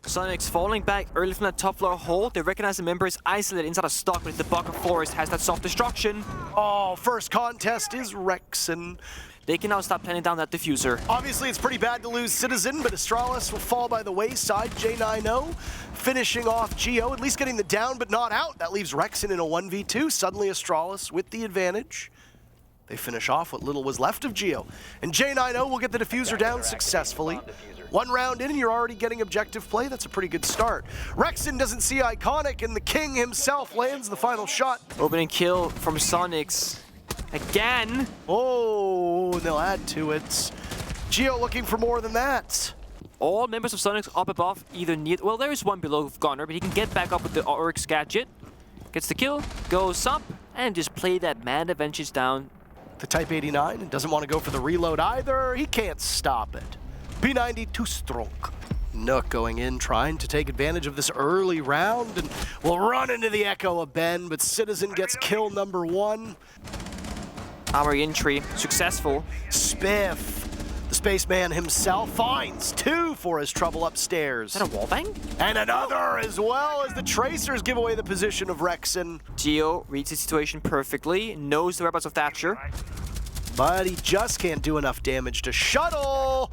SONIQS falling back early from that top floor hold. They recognize the member is isolated inside a stock, but the Bucket Forest has that soft destruction. Oh, first contest is Rexen. They can now start planning down that diffuser. Obviously, it's pretty bad to lose Citizen, but Astralis will fall by the wayside. J90 finishing off Geo, at least getting the down, but not out. That leaves Rexen in a 1v2. Suddenly, Astralis with the advantage. They finish off what little was left of Geo. And J90 will get the diffuser down successfully. One round in and you're already getting objective play. That's a pretty good start. Rexen doesn't see Iconic, and the King himself lands the final shot. Opening kill from SONIQS. Again! Oh, they'll add to it. Geo looking for more than that. All members of SONIQS up above, either near... Well, there is one below Gunner, but he can get back up with the Oryx gadget. Gets the kill, goes up, and just play that mad advantage down. The Type 89 doesn't want to go for the reload either. He can't stop it. P90 too strong. Nook going in, trying to take advantage of this early round, and will run into the echo of Ben, but Citizen gets kill number 1. Armor entry, successful. Spiff, the spaceman himself, finds 2 for his trouble upstairs. Is that a wallbang? And another as well, as the Tracers give away the position of Rexen. Geo reads the situation perfectly, knows the whereabouts of Thatcher. But he just can't do enough damage to shuttle.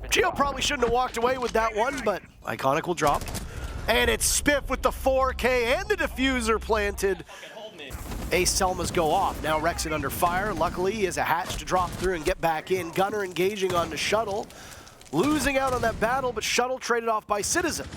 Geo probably shouldn't have walked away with that one, but Iconic will drop. And it's Spiff with the 4K and the diffuser planted. Ace Selmas go off. Now Rexen under fire. Luckily, he has a hatch to drop through and get back in. Gunner engaging on the shuttle. Losing out on that battle, but shuttle traded off by Citizen.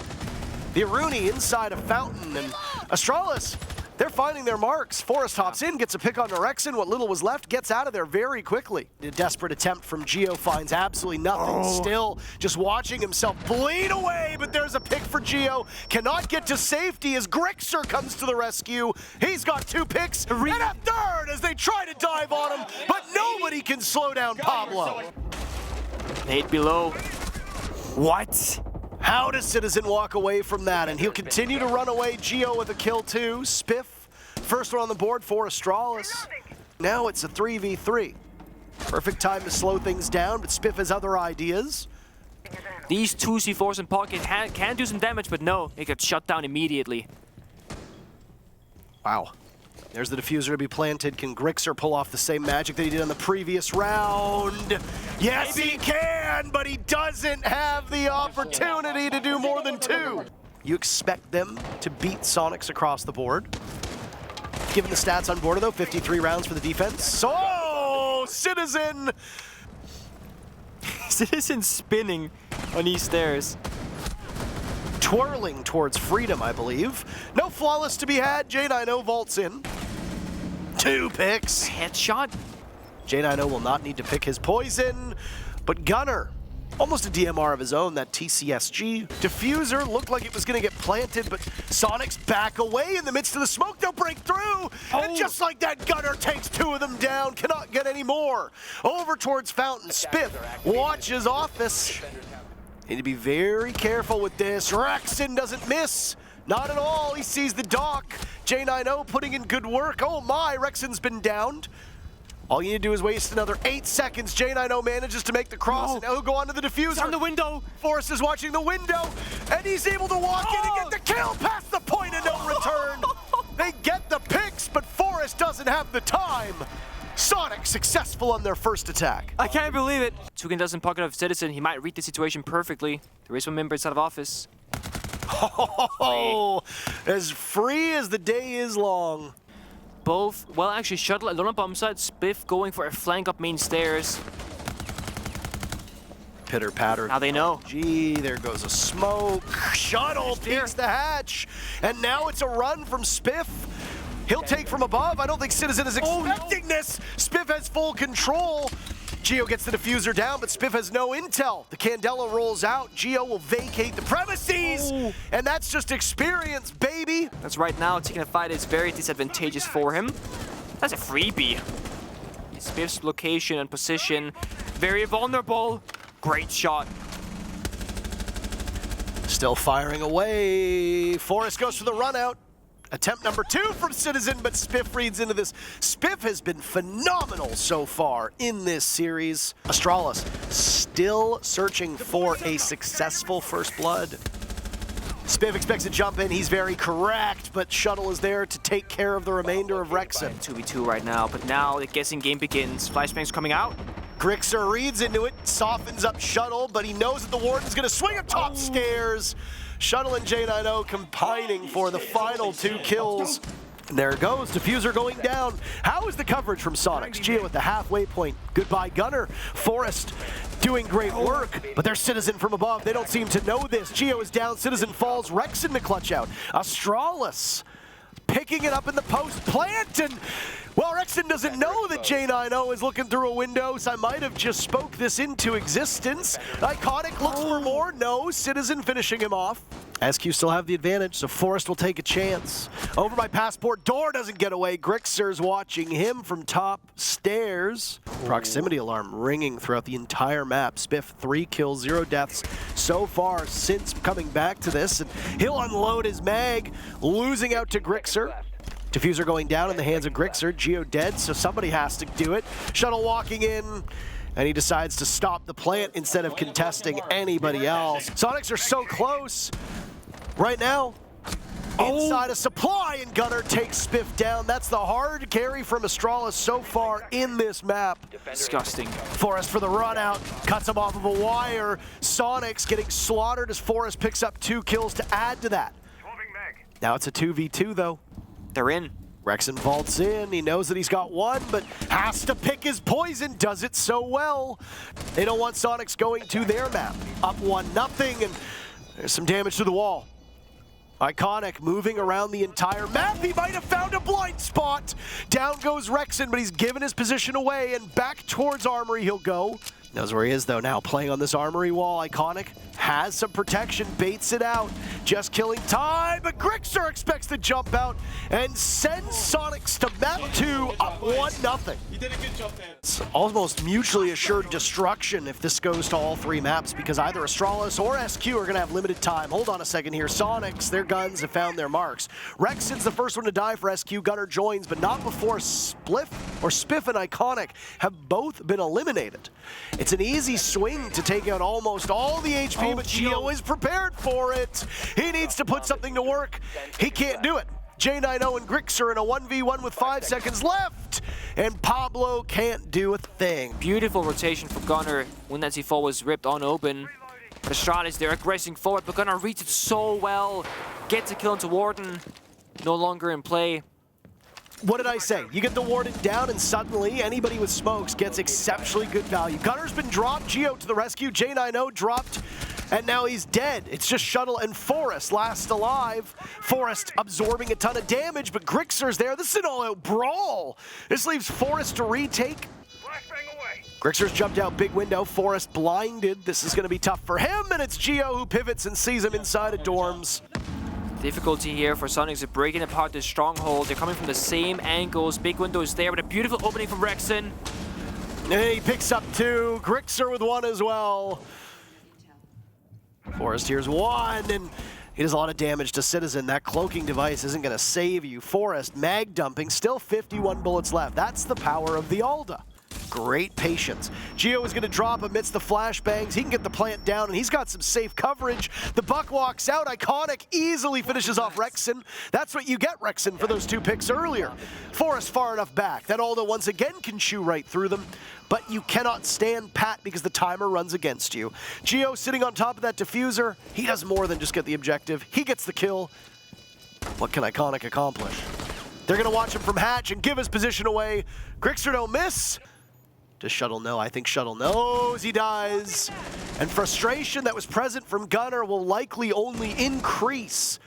The Aruni inside a fountain, and Astralis, they're finding their marks. Forest hops in, gets a pick on the Rexen. What little was left gets out of there very quickly. A desperate attempt from Geo finds absolutely nothing. Still just watching himself bleed away, but there's a pick for Geo. Cannot get to safety as Grixer comes to the rescue. He's got 2 picks and a third as they try to dive on him, but nobody can slow down Pablo. Nade below. What? How does Citizen walk away from that? And he'll continue to run away. Geo with a kill too. Spiff, first one on the board for Astralis. Now it's a 3v3. Perfect time to slow things down, but Spiff has other ideas. These 2 C4s in pocket can do some damage, but no, it gets shut down immediately. Wow. There's the diffuser to be planted. Can Grixer pull off the same magic that he did on the previous round? Yes, he can, but he doesn't have the opportunity to do more than 2. You expect them to beat SONIQS across the board. Given the stats on board, though, 53 rounds for the defense. So, Citizen! Citizen spinning on these stairs. Twirling towards freedom, I believe. No flawless to be had. J90 vaults in. 2 picks. Headshot. J90 will not need to pick his poison, but Gunner, almost a DMR of his own, that TCSG. Diffuser looked like it was going to get planted, but SONIQS back away in the midst of the smoke. They'll break through, and just like that, Gunner takes 2 of them down, cannot get any more. Over towards Fountain. Spiff watches Office. Need to be very careful with this. Rexen doesn't miss. Not at all. He sees the dock. J90 putting in good work. Oh my, Rexen's been downed. All you need to do is waste another 8 seconds. J90 manages to make the cross, and now he'll go on to the diffuser. On the window. Forrest is watching the window, and he's able to walk in and get the kill past the point of no return. They get the picks, but Forrest doesn't have the time. SONIQS successful on their first attack. I can't believe it. Tukin doesn't pocket of Citizen. He might read the situation perfectly. There is one member inside of Office. Oh, as free as the day is long. Both, well, actually, Shuttle alone on bomb side. Spiff going for a flank up main stairs. Pitter patter. Now they know. Gee, there goes a smoke. Shuttle peeks the hatch, and now it's a run from Spiff. He'll take from above. I don't think Citizen is expecting this. Spiff has full control. Geo gets the diffuser down, but Spiff has no intel. The Candela rolls out. Geo will vacate the premises, and that's just experience, baby. That's right now. Taking a fight is very disadvantageous for him. That's a freebie. Spiff's location and position, very vulnerable. Great shot. Still firing away. Forrest goes for the run out. Attempt number 2 from Citizen, but Spiff reads into this. Spiff has been phenomenal so far in this series. Astralis still searching for a successful first blood. Spiff expects to jump in. He's very correct, but Shuttle is there to take care of the remainder of Rexen. 2v2 right now, but now the guessing game begins. Flashbang's coming out. Grixer reads into it, softens up Shuttle, but he knows that the Warden's gonna swing up top stairs. Shuttle and J90 combining for the final 2 kills. And there it goes, Diffuser going down. How is the coverage from SONIQS? Geo at the halfway point. Goodbye, Gunner. Forest doing great work, but there's Citizen from above. They don't seem to know this. Geo is down, Citizen falls, Rexen to clutch out. Astralis picking it up in the post plant, and well, Rexen doesn't know that J90 is looking through a window, so I might have just spoke this into existence. Iconic looks for more, no, Citizen finishing him off. SQ still have the advantage, so Forest will take a chance. Over by Passport, door doesn't get away. Grixer's watching him from top stairs. Proximity alarm ringing throughout the entire map. Spiff 3 kills, 0 deaths so far since coming back to this, and he'll unload his mag, losing out to Grixer. Diffuser going down in the hands of Grixer. Geo dead, so somebody has to do it. Shuttle walking in, and he decides to stop the plant instead of contesting anybody else. SONIQS are so close right now. Inside a supply, and Gunner takes Spiff down. That's the hard carry from Astralis so far in this map. Disgusting. Forest for the run out, cuts him off of a wire. SONIQS getting slaughtered as Forest picks up 2 kills to add to that. Now it's a 2v2 though. They're in. Rexen vaults in, he knows that he's got 1, but has to pick his poison, does it so well. They don't want SONIQS going to their map. Up 1-0, and there's some damage to the wall. Iconic moving around the entire map. He might have found a blind spot. Down goes Rexen, but he's given his position away, and back towards Armory he'll go. Knows where he is though now, playing on this Armory wall. Iconic has some protection, baits it out, just killing time, but Grixer expects to jump out and sends SONIQS to map 2 up 1-0. You did a good job there. It's almost mutually assured destruction if this goes to all 3 maps, because either Astralis or SQ are gonna have limited time. Hold on a second here, SONIQS, their guns have found their marks. Rexen's the first one to die for SQ, Gunner joins, but not before Spiff and Iconic have both been eliminated. It's an easy swing to take out almost all the HP, but Geo is prepared for it. He needs to put something to work. He can't do it. J90 and Grixer in a 1v1 with 5 seconds left, and Pablo can't do a thing. Beautiful rotation for Gunner when that C4 was ripped on open. Astralis, they're aggressing forward, but Gunner reads it so well. Gets a kill into Warden, no longer in play. What did I say? You get the Warden down, and suddenly anybody with smokes gets exceptionally good value. Gunner's been dropped, Geo to the rescue, J90 dropped, and now he's dead. It's just Shuttle and Forest last alive. Forest absorbing a ton of damage, but Grixer's there. This is an all-out brawl. This leaves Forest to retake. Grixer's jumped out big window, Forest blinded. This is gonna be tough for him, and it's Geo who pivots and sees him inside of dorms. Difficulty here for SONIQS of breaking apart this stronghold. They're coming from the same angles. Big window is there, but a beautiful opening from Rexen. And he picks up 2. Grixer with 1 as well. Forest here's 1, and he does a lot of damage to Citizen. That cloaking device isn't going to save you. Forest mag dumping, still 51 bullets left. That's the power of the Alda. Great patience. Geo is going to drop amidst the flashbangs. He can get the plant down, and he's got some safe coverage. The buck walks out. Iconic easily finishes off Rexen. That's what you get, Rexen, for those 2 picks earlier. Forest far enough back. That Alda once again can chew right through them, but you cannot stand pat because the timer runs against you. Geo sitting on top of that diffuser. He does more than just get the objective. He gets the kill. What can Iconic accomplish? They're going to watch him from hatch and give his position away. Grixer don't miss. Does Shuttle know? I think Shuttle knows he dies. And frustration that was present from Gunner will likely only increase.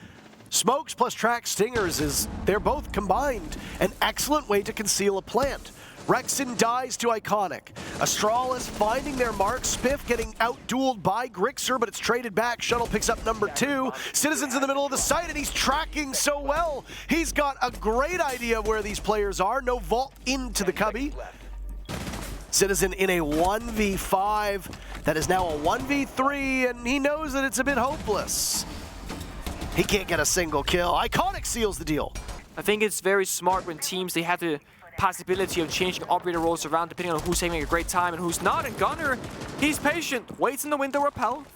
Smokes plus track stingers they're both combined. An excellent way to conceal a plant. Rexen dies to Iconic. Astralis finding their mark. Spiff getting out-dueled by Grixer, but it's traded back. Shuttle picks up number 2. Citizen's in the middle of the site, and he's tracking so well. He's got a great idea of where these players are. No vault into the cubby. Citizen in a 1v5 that is now a 1v3, and he knows that it's a bit hopeless. He can't get a single kill. Iconic seals the deal. I think it's very smart when teams, they have to possibility of changing operator roles around depending on who's having a great time and who's not. And Gunner, he's patient, waits in the window repel.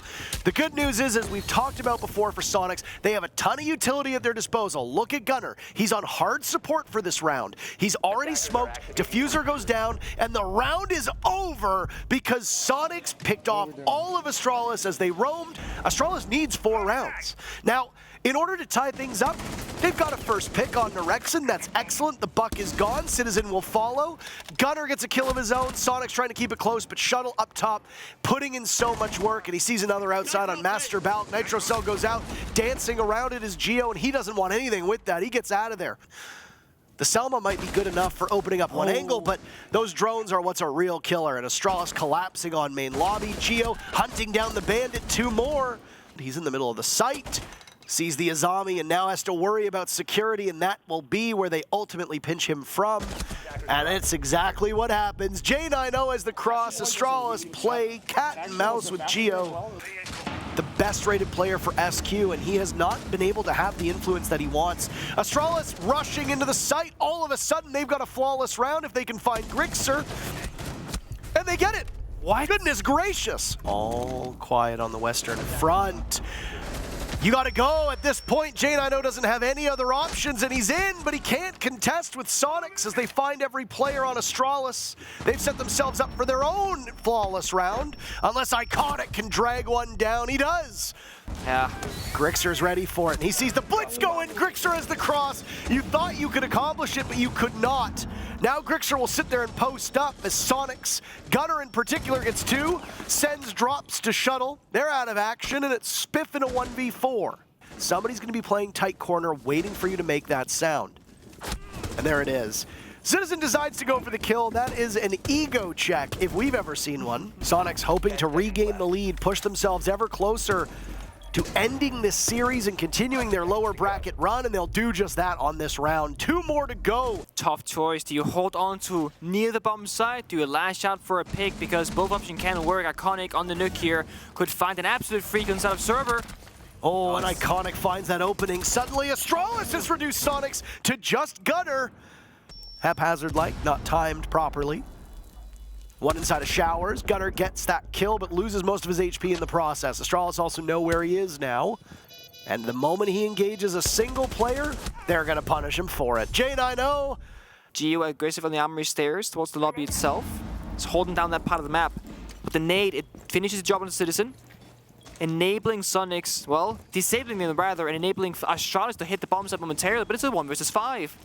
The good news is, as we've talked about before for SONIQS, they have a ton of utility at their disposal. Look at Gunner. He's on hard support for this round. He's already smoked, diffuser goes down, and the round is over because SONIQS picked off all of ASTRALIS as they roamed. ASTRALIS needs 4 rounds. Now, in order to tie things up, they've got a first pick on Rexen. That's excellent. The buck is gone. Citizen will follow. Gunner gets a kill of his own. SONIQS trying to keep it close, but Shuttle up top, putting in so much work, and he sees another outside on Master Balk. Nitro Cell goes out, dancing around it is Geo, and he doesn't want anything with that. He gets out of there. The Selma might be good enough for opening up one angle, but those drones are what's a real killer, and ASTRALIS collapsing on main lobby. Geo hunting down the Bandit, 2 more. He's in the middle of the site. Sees the Azami and now has to worry about security, and that will be where they ultimately pinch him from. And it's exactly what happens. J90 as the cross. ASTRALIS play cat and mouse with Geo. The best rated player for SQ, and he has not been able to have the influence that he wants. ASTRALIS rushing into the site. All of a sudden, they've got a flawless round if they can find Grixer. And they get it. Why? Goodness gracious. All quiet on the Western front. You gotta go at this point. J90 doesn't have any other options, and he's in, but he can't contest with SONIQS as they find every player on ASTRALIS. They've set themselves up for their own flawless round, unless Iconic can drag one down. He does. Yeah. Grixer's ready for it, and he sees the blitz going. Grixer has the cross. You thought you could accomplish it, but you could not. Now Grixer will sit there and post up as SONIQS, Gunner in particular, gets 2, sends drops to Shuttle. They're out of action, and it's Spiff in a 1v4. Somebody's going to be playing tight corner, waiting for you to make that sound. And there it is. Citizen decides to go for the kill. That is an ego check, if we've ever seen one. SONIQS hoping to regain the lead, push themselves ever closer to ending this series and continuing their lower bracket run, and they'll do just that on this round. 2 more to go. Tough choice. Do you hold on to near the bomb site? Do you lash out for a pick? Because both options can work. Iconic on the nuke here could find an absolute freak inside of server. Oh, and Iconic finds that opening. Suddenly, ASTRALIS has reduced SONIQS to just Gunner. Haphazard-like, not timed properly. One inside of Showers. Gunner gets that kill, but loses most of his HP in the process. ASTRALIS also know where he is now. And the moment he engages a single player, they're going to punish him for it. J90. Geo aggressive on the armory stairs towards the lobby itself. He's holding down that part of the map. But the nade, it finishes the job on the Citizen. Enabling SONIQS, well, disabling them rather, and enabling ASTRALIS to hit the bomb site momentarily, but it's a 1 versus 5.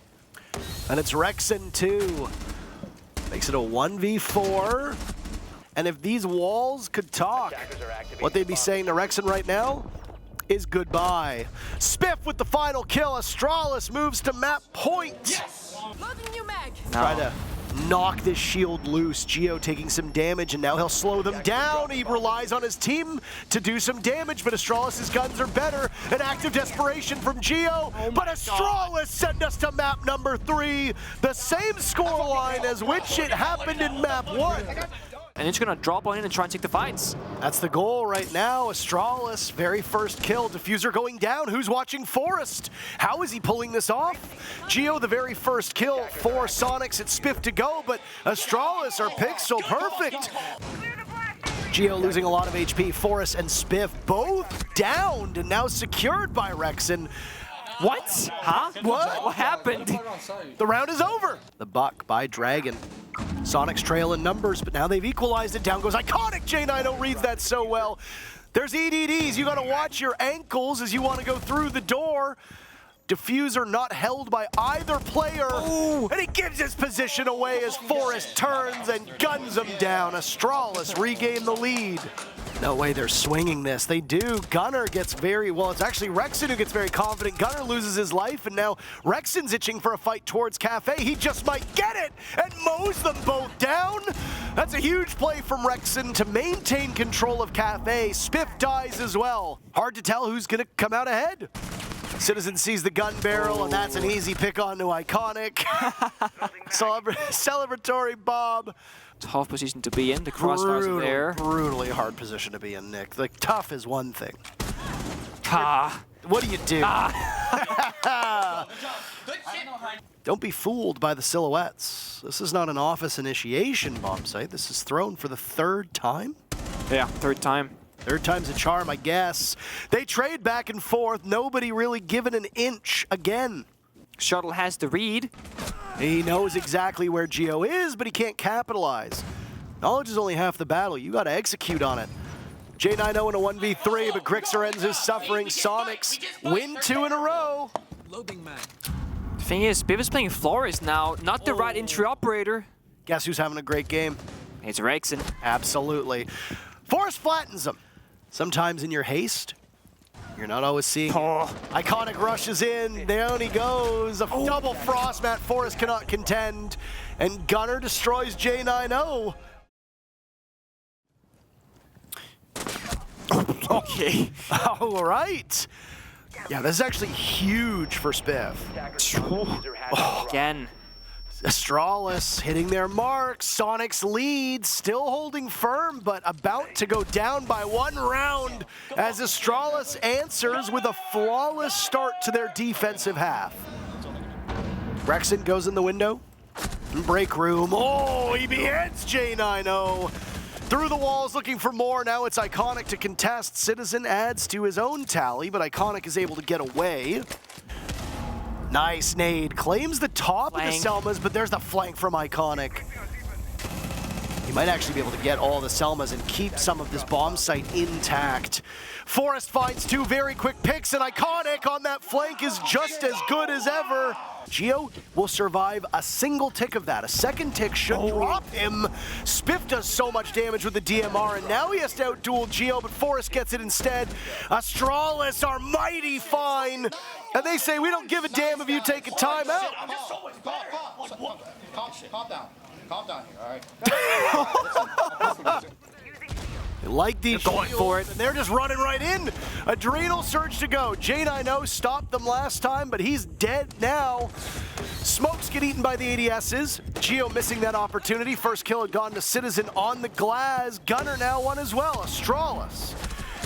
And it's Rexen 2. Makes it a 1v4. And if these walls could talk, what they'd be saying to Rexen right now is goodbye. Spiff with the final kill. ASTRALIS moves to map point. Yes. Loading new mag. Try to knock this shield loose. Geo taking some damage, and now he'll slow them down. He relies on his team to do some damage, but ASTRALIS' guns are better. An act of desperation from Geo, but ASTRALIS send us to map number 3. The same scoreline as which it happened in map 1. And it's gonna drop on in and try and take the fights. That's the goal right now. ASTRALIS, very first kill. Diffuser going down. Who's watching Forest? How is he pulling this off? Geo, the very first kill for SONIQS. It's Spiff to go, but ASTRALIS are pixel perfect. Geo losing a lot of HP. Forest and Spiff both downed and now secured by Rexen. What? Huh? What happened? The round is over. The buck by Dragon. SONIQS trail in numbers, but now they've equalized it. Down goes Iconic. J90 reads that so well. There's EDDs. You got to watch your ankles as you want to go through the door. Diffuser not held by either player. Ooh. And he gives his position away as Forest turns and guns him down. ASTRALIS regain the lead. No way they're swinging this. They do. Gunner gets very, well, it's actually Rexen who gets very confident. Gunner loses his life, and now Rexen's itching for a fight towards Cafe. He just might get it and mows them both down. That's a huge play from Rexen to maintain control of Cafe. Spiff dies as well. Hard to tell who's going to come out ahead. Citizen sees the gun barrel, and that's an easy pick on to Iconic. Celebratory Bob. Tough position to be in. The crossfires are there. Brutally hard position to be in, Nick. Like, tough is one thing. Ah. What do you do? Ah. Don't be fooled by the silhouettes. This is not an office initiation bomb site. This is thrown for the third time. Yeah, third time. Third time's a charm, I guess. They trade back and forth. Nobody really given an inch again. Shuttle has the read. He knows exactly where Geo is, but he can't capitalize. Knowledge is only half the battle. You got to execute on it. J90 in a 1v3, but Grixer ends his suffering. SONIQS win 2 in a row. Loading mag. The thing is, Biv is playing Flores now, not the right entry operator. Guess who's having a great game? It's Rexen. Absolutely. Forrest flattens him. Sometimes in your haste, you're not always seeing. Oh. Iconic rushes in. Down he goes. A double frost mat. Forrest cannot contend. And Gunner destroys J90. Okay. All right. Yeah, this is actually huge for Spiff. Again. Astralis hitting their marks. SONIQS lead, still holding firm, but about to go down by 1 round as Astralis answers with a flawless start to their defensive half. Rexen goes in the window. Break room. Oh, he beheads J90. Through the walls looking for more. Now it's Iconic to contest. Citizen adds to his own tally, but Iconic is able to get away. Nice nade. Claims the top of the Selmas, but there's the flank from Iconic. He might actually be able to get all the Selmas and keep some of this bomb site intact. Forrest finds 2 very quick picks, and Iconic on that flank is just as good as ever. Geo will survive a single tick of that. A second tick should drop him. Spiff does so much damage with the DMR, and now he has to outduel Geo, but Forrest gets it instead. Astralis are mighty fine, and they say, we don't give a damn if you take a timeout. Calm down. Calm down here, all right? They like these going for it. And they're just running right in. Adrenal surge to go. J90 stopped them last time, but he's dead now. Smokes get eaten by the ADSs. Geo missing that opportunity. First kill had gone to Citizen on the glass. Gunner now won as well. Astralis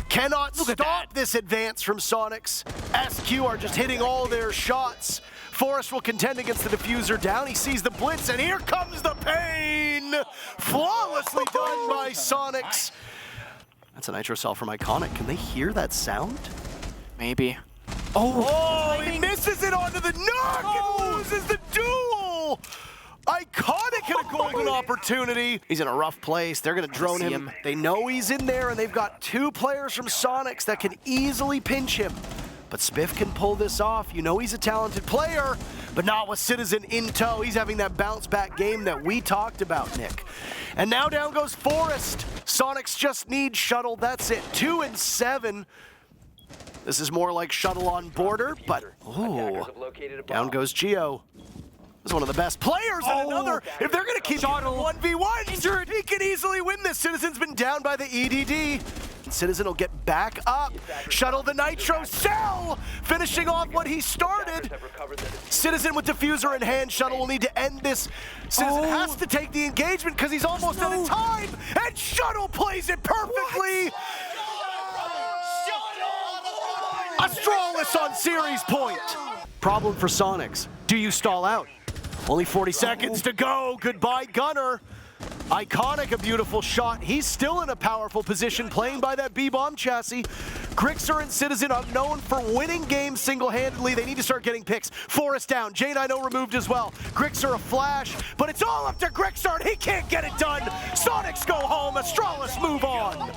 cannot stop this advance from SONIQS. SQ are just hitting all their shots. Forrest will contend against the diffuser down. He sees the blitz, and here comes the pain! Flawlessly done by SONIQS. That's a nitro cell from Iconic. Can they hear that sound? Maybe. Oh, he misses it onto the knock and loses the duel! Iconic had a golden opportunity. He's in a rough place. They're going to drone him. They know he's in there, and they've got 2 players from SONIQS that can easily pinch him. But Spiff can pull this off. You know he's a talented player, but not with Citizen in tow. He's having that bounce back game that we talked about, Nick. And now down goes Forrest. SONIQS just need Shuttle, that's it. 2 and 7. This is more like Shuttle on border, but ooh, down goes Geo. This is one of the best players and another. If they're gonna keep Shuttle 1v1, injured, he can easily win this. Citizen's been down by the EDD. Citizen will get back up. Shuttle the nitro cell, finishing off what he started. Citizen with diffuser in hand. Shuttle will need to end this. Citizen has to take the engagement because he's almost out of time. And Shuttle plays it perfectly. Astralis on series point. Problem for SONIQS. Do you stall out? Only 40 seconds to go. Goodbye, Gunner. Iconic, a beautiful shot. He's still in a powerful position playing by that B-bomb chassis. Grixer and Citizen are known for winning games single-handedly. They need to start getting picks. Forrest down. J90 removed as well. Grixer a flash, but it's all up to Grixer, and he can't get it done. SONIQS go home. Astralis move on.